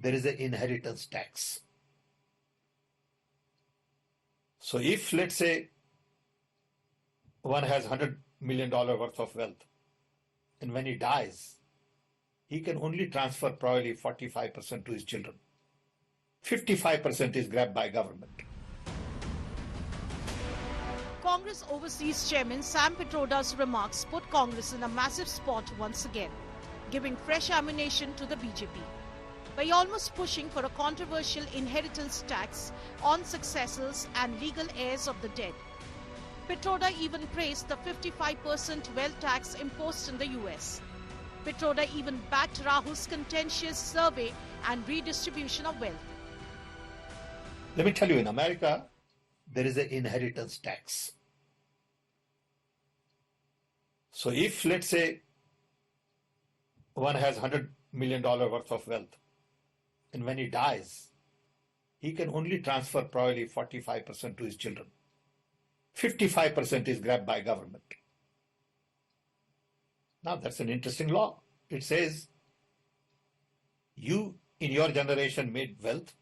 there is an inheritance tax. So if, let's say, one has $100 million worth of wealth, and when he dies, he can only transfer probably 45% to his children. 55% is grabbed by government. Congress Overseas Chairman Sam Pitroda's remarks put Congress in a massive spot once again, giving fresh ammunition to the BJP. By almost pushing for a controversial inheritance tax on successors and legal heirs of the dead. Pitroda even praised the 55% wealth tax imposed in the US. Pitroda even backed Rahul's contentious survey and redistribution of wealth. Let me tell you, in America, there is an inheritance tax. So if, let's say, one has $100 million worth of wealth, and when he dies, he can only transfer probably 45% to his children. 55% is grabbed by government. Now that's an interesting law. It says, you in your generation made wealth.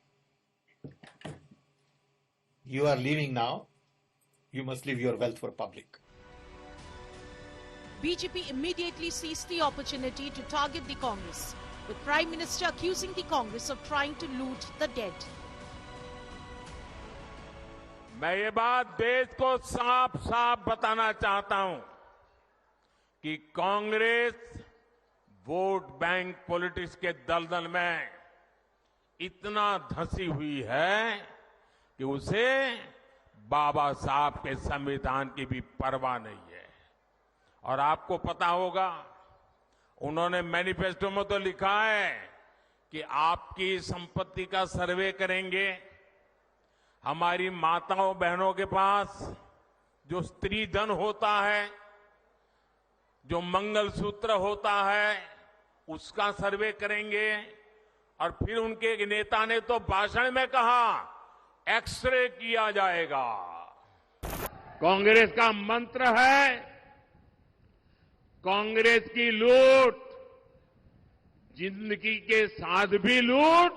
You are leaving now. You must leave your wealth for public. BJP immediately seized the opportunity to target the Congress, with Prime Minister accusing the Congress of trying to loot the dead. मैं ये बात देश को साफ साफ बताना चाहता हूं कि कांग्रेस वोट बैंक पॉलिटिक्स के दलदल में इतना धंसी हुई है कि उसे बाबा साहब के संविधान की भी परवाह नहीं है। और आपको पता होगा, उन्होंने मैनिफेस्टो में तो लिखा है कि आपकी संपत्ति का सर्वे करेंगे। हमारी माताओं बहनों के पास जो स्त्री धन होता है, जो मंगलसूत्र होता है, उसका सर्वे करेंगे। और फिर उनके एक नेता ने तो भाषण में कहा, एक्सरे किया जाएगा। कांग्रेस का मंत्र है, कांग्रेस की लूट, जिंदगी के साथ भी लूट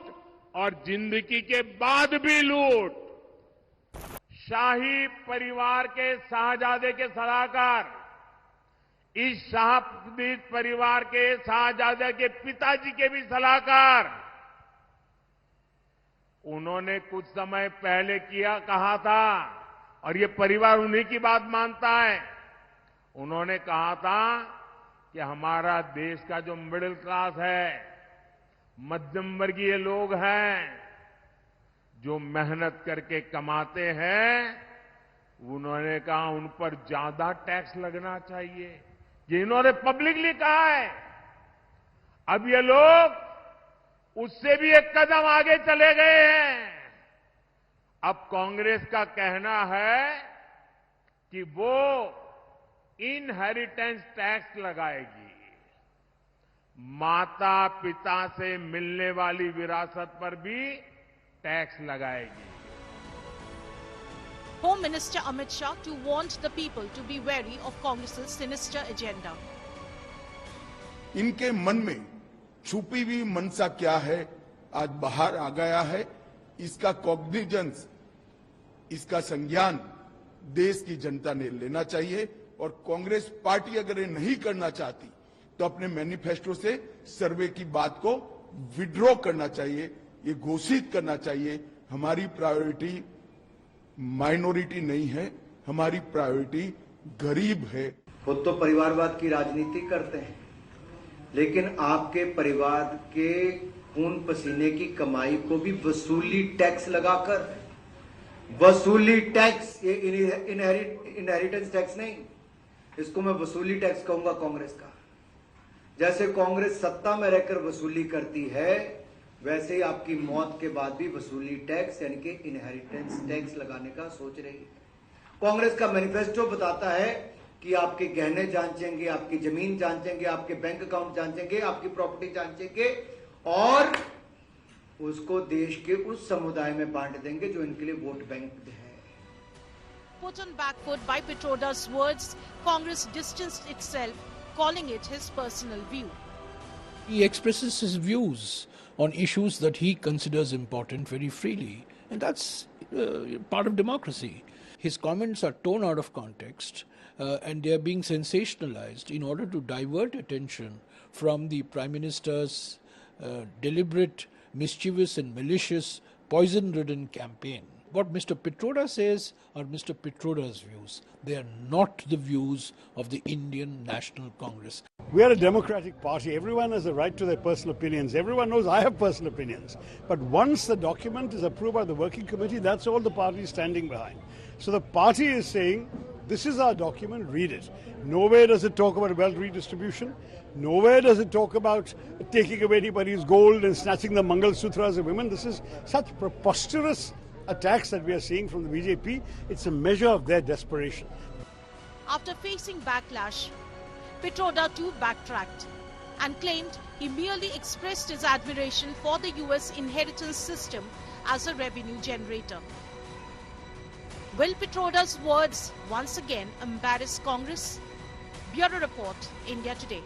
और जिंदगी के बाद भी लूट। शाही परिवार के शाहजादे के सलाहकार, इस शाही परिवार के शाहजादे के पिताजी के भी सलाहकार, उन्होंने कुछ समय पहले कहा था, और ये परिवार उन्हीं की बात मानता है। उन्होंने कहा था कि हमारा देश का जो मिडिल क्लास है, मध्यम वर्गीय लोग हैं, जो मेहनत करके कमाते हैं, उन्होंने कहा उन पर ज्यादा टैक्स लगना चाहिए। ये इन्होंने पब्लिकली कहा है। अब ये लोग उससे भी एक कदम आगे चले गए हैं। अब कांग्रेस का कहना है कि वो इनहेरिटेंस टैक्स लगाएगी, माता पिता से मिलने वाली विरासत पर भी टैक्स लगाएगी। Home Minister Amit Shah to warned the people to be wary of Congress's sinister agenda. इनके मन में छुपी हुई मनसा क्या है, आज बाहर आ गया है। इसका कॉग्निजेंस, इसका संज्ञान देश की जनता ने लेना चाहिए। और कांग्रेस पार्टी अगर ये नहीं करना चाहती तो अपने मैनिफेस्टो से सर्वे की बात को विड्रॉ करना चाहिए, ये घोषित करना चाहिए। हमारी प्रायोरिटी माइनॉरिटी नहीं है, हमारी प्रायोरिटी गरीब है। खुद तो परिवारवाद की राजनीति करते हैं, लेकिन आपके परिवार के खून पसीने की कमाई को भी वसूली टैक्स लगाकर, वसूली टैक्स, ये इनहेरिटेंस टैक्स नहीं, इसको मैं वसूली टैक्स कहूंगा कांग्रेस का। जैसे कांग्रेस सत्ता में रहकर वसूली करती है, वैसे ही आपकी मौत के बाद भी वसूली टैक्स यानी कि इनहेरिटेंस टैक्स लगाने का सोच रही है। कांग्रेस का मैनिफेस्टो बताता है कि आपके गहने जांचेंगे, आपकी जमीन जांचेंगे, आपके बैंक अकाउंट जांचेंगे, आपकी प्रॉपर्टी जांचेंगे और उसको देश के उस समुदाय में बांट देंगे जो इनके लिए वोट बैंक है। Put on back foot by Pitroda's words, Congress distanced itself, calling it his personal view. He expresses his views on issues that he considers important very freely, and that's part of democracy. His comments are torn out of context and they are being sensationalized in order to divert attention from the Prime Minister's deliberate, mischievous and malicious, poison-ridden campaign. What Mr. Pitroda says are Mr. Pitroda's views. They are not the views of the Indian National Congress. We are a democratic party. Everyone has a right to their personal opinions. Everyone knows I have personal opinions. But once the document is approved by the working committee, that's all the party is standing behind. So the party is saying, this is our document, read it. Nowhere does it talk about wealth redistribution. Nowhere does it talk about taking away anybody's gold and snatching the Mangal Sutras of women. This is such preposterous attacks that we are seeing from the BJP. It's a measure of their desperation. After facing backlash, Pitroda too backtracked and claimed he merely expressed his admiration for the US inheritance system as a revenue generator. Will Pitroda's words once again embarrass Congress? Bureau Report, India Today.